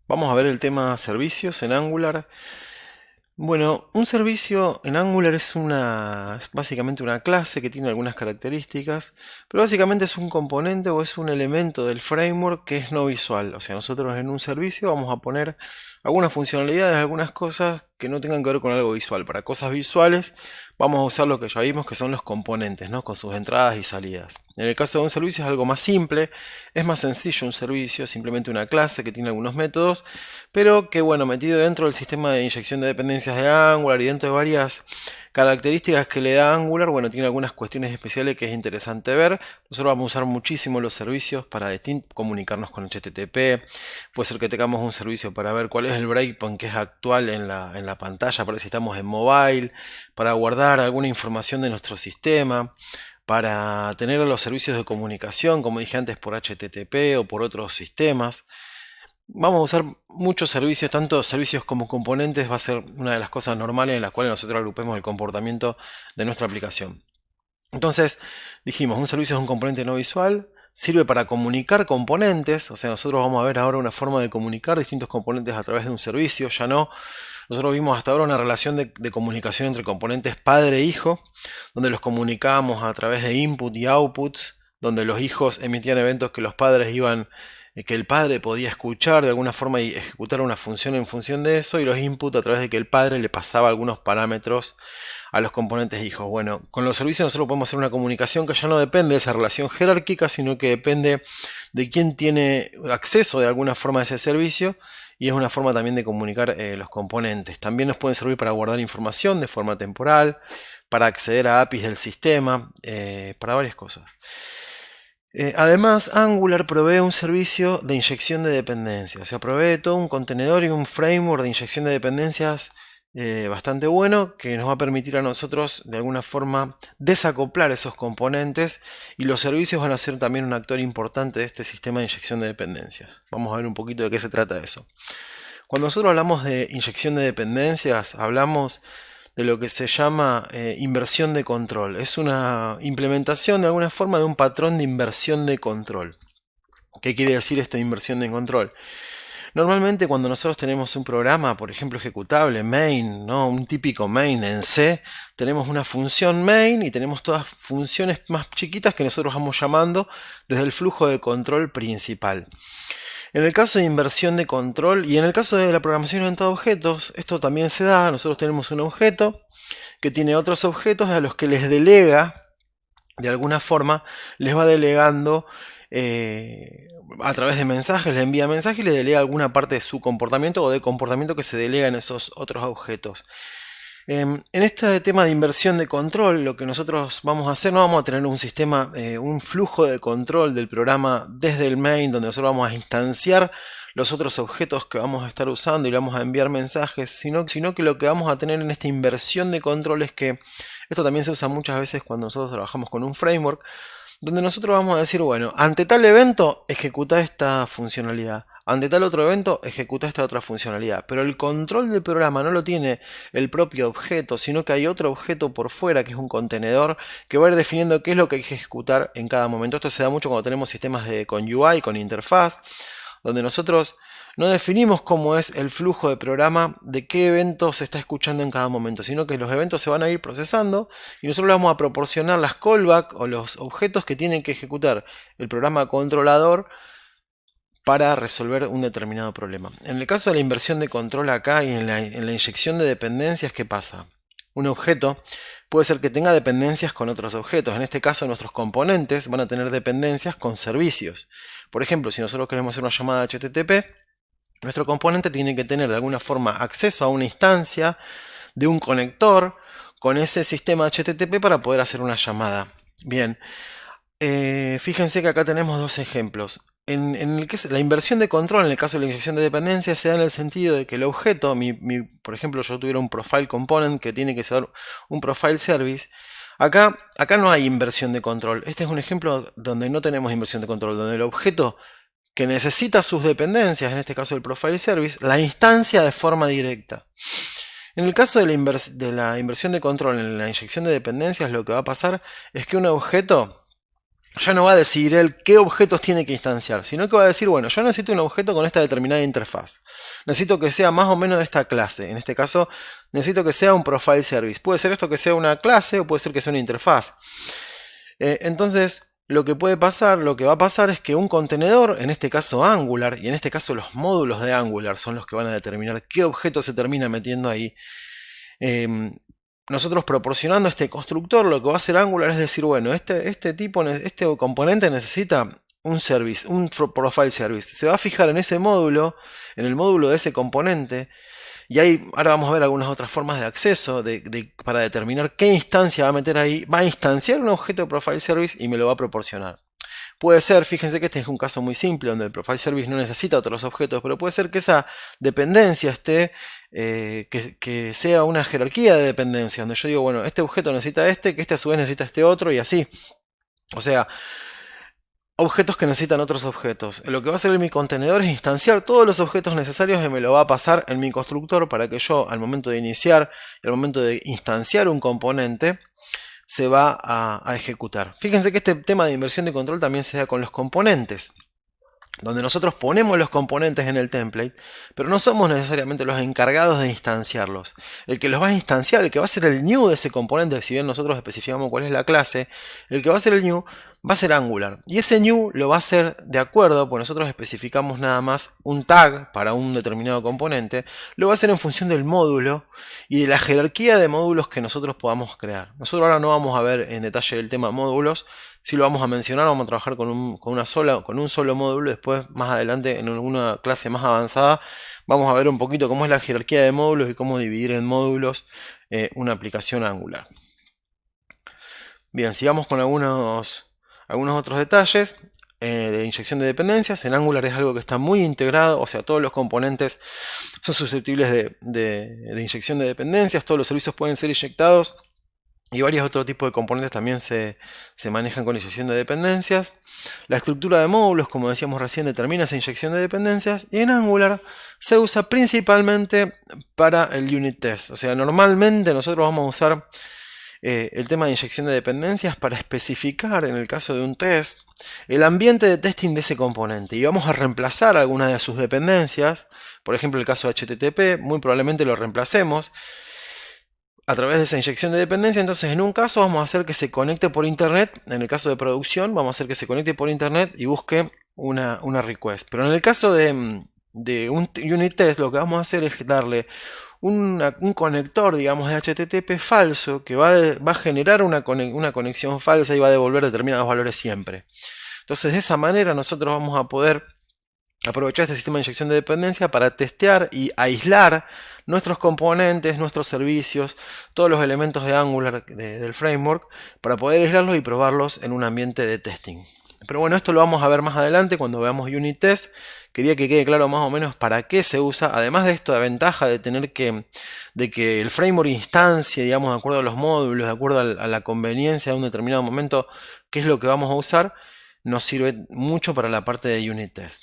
Vamos a ver el tema servicios en Angular. Bueno, un servicio en Angular es básicamente una clase que tiene algunas características, pero básicamente es un componente o es un elemento del framework que es no visual. O sea, nosotros en un servicio vamos a poner algunas funcionalidades, algunas cosas que no tengan que ver con algo visual. Para cosas visuales vamos a usar lo que ya vimos que son los componentes, ¿no? Con sus entradas y salidas. En el caso de un servicio es algo más simple, es más sencillo un servicio, simplemente una clase que tiene algunos métodos, pero que bueno, metido dentro del sistema de inyección de dependencias de Angular y dentro de varias características que le da Angular, bueno, tiene algunas cuestiones especiales que es interesante ver. Nosotros vamos a usar muchísimo los servicios para comunicarnos con HTTP. Puede ser que tengamos un servicio para ver cuál es el breakpoint que es actual en la pantalla, para ver si estamos en mobile, para guardar alguna información de nuestro sistema, para tener los servicios de comunicación, como dije antes, por HTTP o por otros sistemas. Vamos a usar muchos servicios, tanto servicios como componentes, va a ser una de las cosas normales en las cuales nosotros agrupemos el comportamiento de nuestra aplicación. Entonces, dijimos, un servicio es un componente no visual, sirve para comunicar componentes, o sea, nosotros vamos a ver ahora una forma de comunicar distintos componentes a través de un servicio, ya no. Nosotros vimos hasta ahora una relación de comunicación entre componentes padre e hijo, donde los comunicábamos a través de input y outputs, donde los hijos emitían eventos que los padres iban, que el padre podía escuchar de alguna forma y ejecutar una función en función de eso, y los input a través de que el padre le pasaba algunos parámetros a los componentes hijos. Bueno, con los servicios nosotros podemos hacer una comunicación que ya no depende de esa relación jerárquica, sino que depende de quién tiene acceso de alguna forma a ese servicio, y es una forma también de comunicar los componentes. También nos pueden servir para guardar información de forma temporal, para acceder a APIs del sistema, para varias cosas. Además, Angular provee un servicio de inyección de dependencias, o sea, provee todo un contenedor y un framework de inyección de dependencias bastante bueno, que nos va a permitir a nosotros de alguna forma desacoplar esos componentes, y los servicios van a ser también un actor importante de este sistema de inyección de dependencias. Vamos a ver un poquito de qué se trata eso. Cuando nosotros hablamos de inyección de dependencias, hablamos de lo que se llama inversión de control. Es una implementación de alguna forma de un patrón de inversión de control. ¿Qué quiere decir esto de inversión de control? Normalmente cuando nosotros tenemos un programa, por ejemplo ejecutable, main, ¿no? Un típico main en C, tenemos una función main y tenemos todas funciones más chiquitas que nosotros vamos llamando desde el flujo de control principal. En el caso de inversión de control y en el caso de la programación orientada a objetos, esto también se da. Nosotros tenemos un objeto que tiene otros objetos a los que les delega, de alguna forma, les va delegando a través de mensajes, le envía mensajes y le delega alguna parte de su comportamiento o de comportamiento que se delega en esos otros objetos. En este tema de inversión de control, lo que nosotros vamos a hacer, no vamos a tener un sistema, un flujo de control del programa desde el main, donde nosotros vamos a instanciar los otros objetos que vamos a estar usando y le vamos a enviar mensajes, sino que lo que vamos a tener en esta inversión de control es que esto también se usa muchas veces cuando nosotros trabajamos con un framework, donde nosotros vamos a decir, bueno, ante tal evento ejecuta esta funcionalidad, ante tal otro evento ejecuta esta otra funcionalidad, pero el control del programa no lo tiene el propio objeto, sino que hay otro objeto por fuera que es un contenedor que va a ir definiendo qué es lo que hay que ejecutar en cada momento. Esto se da mucho cuando tenemos sistemas con UI, con interfaz, donde nosotros no definimos cómo es el flujo de programa de qué evento se está escuchando en cada momento, sino que los eventos se van a ir procesando y nosotros le vamos a proporcionar las callbacks o los objetos que tiene que ejecutar el programa controlador para resolver un determinado problema. En el caso de la inversión de control acá y en la inyección de dependencias, ¿qué pasa? Un objeto puede ser que tenga dependencias con otros objetos. En este caso, nuestros componentes van a tener dependencias con servicios. Por ejemplo, si nosotros queremos hacer una llamada HTTP, nuestro componente tiene que tener de alguna forma acceso a una instancia de un conector con ese sistema HTTP para poder hacer una llamada. Bien, fíjense que acá tenemos dos ejemplos. En el que es la inversión de control, en el caso de la inyección de dependencia, se da en el sentido de que el objeto, por ejemplo, yo tuviera un profile component que tiene que ser un profile service. Acá no hay inversión de control. Este es un ejemplo donde no tenemos inversión de control, donde el objeto que necesita sus dependencias, en este caso el profile service, la instancia de forma directa. En el caso de la inversión de control en la inyección de dependencias, lo que va a pasar es que un objeto ya no va a decidir él qué objetos tiene que instanciar, sino que va a decir, bueno, yo necesito un objeto con esta determinada interfaz. Necesito que sea más o menos de esta clase. En este caso, necesito que sea un profile service. Puede ser esto que sea una clase o puede ser que sea una interfaz. Entonces, lo que puede pasar, lo que va a pasar es que un contenedor, en este caso Angular, y en este caso los módulos de Angular son los que van a determinar qué objeto se termina metiendo ahí. Nosotros proporcionando este constructor, lo que va a hacer Angular es decir, bueno, este componente necesita un service, un profile service. Se va a fijar en ese módulo, en el módulo de ese componente, y ahí ahora vamos a ver algunas otras formas de acceso para determinar qué instancia va a meter ahí. Va a instanciar un objeto de profile service y me lo va a proporcionar. Puede ser, fíjense que este es un caso muy simple donde el profile service no necesita otros objetos, pero puede ser que esa dependencia esté, que sea una jerarquía de dependencia, donde yo digo, bueno, este objeto necesita este, que este a su vez necesita este otro y así. O sea, objetos que necesitan otros objetos. Lo que va a hacer en mi contenedor es instanciar todos los objetos necesarios y me lo va a pasar en mi constructor para que yo al momento de iniciar y al momento de instanciar un componente se va a ejecutar. Fíjense que este tema de inversión de control también se da con los componentes, donde nosotros ponemos los componentes en el template, pero no somos necesariamente los encargados de instanciarlos. El que los va a instanciar, el que va a ser el new de ese componente, si bien nosotros especificamos cuál es la clase, el que va a ser el new va a ser Angular. Y ese new lo va a hacer de acuerdo, pues nosotros especificamos nada más un tag para un determinado componente, lo va a hacer en función del módulo y de la jerarquía de módulos que nosotros podamos crear. Nosotros ahora no vamos a ver en detalle el tema módulos, si lo vamos a mencionar, vamos a trabajar con un solo módulo. Después, más adelante, en alguna clase más avanzada, vamos a ver un poquito cómo es la jerarquía de módulos y cómo dividir en módulos una aplicación Angular. Bien, sigamos con algunos otros detalles de inyección de dependencias. En Angular es algo que está muy integrado, o sea, todos los componentes son susceptibles de inyección de dependencias, todos los servicios pueden ser inyectados. Y varios otros tipos de componentes también se manejan con inyección de dependencias. La estructura de módulos, como decíamos recién, determina esa inyección de dependencias. Y en Angular se usa principalmente para el unit test. O sea, normalmente nosotros vamos a usar el tema de inyección de dependencias para especificar, en el caso de un test, el ambiente de testing de ese componente. Y vamos a reemplazar algunas de sus dependencias. Por ejemplo, el caso de HTTP, muy probablemente lo reemplacemos a través de esa inyección de dependencia. Entonces, en un caso vamos a hacer que se conecte por internet. En el caso de producción vamos a hacer que se conecte por internet y busque una request. Pero en el caso de un unit test, lo que vamos a hacer es darle un conector, digamos, de HTTP falso que va a generar una conexión falsa y va a devolver determinados valores siempre. Entonces, de esa manera nosotros vamos a poder aprovechar este sistema de inyección de dependencia para testear y aislar nuestros componentes, nuestros servicios, todos los elementos de Angular del framework, para poder aislarlos y probarlos en un ambiente de testing. Pero bueno, esto lo vamos a ver más adelante cuando veamos unit test. Quería que quede claro más o menos para qué se usa. Además de esto, la ventaja de tener de que el framework instancie, digamos, de acuerdo a los módulos, de acuerdo a la conveniencia de un determinado momento, qué es lo que vamos a usar, nos sirve mucho para la parte de unit test.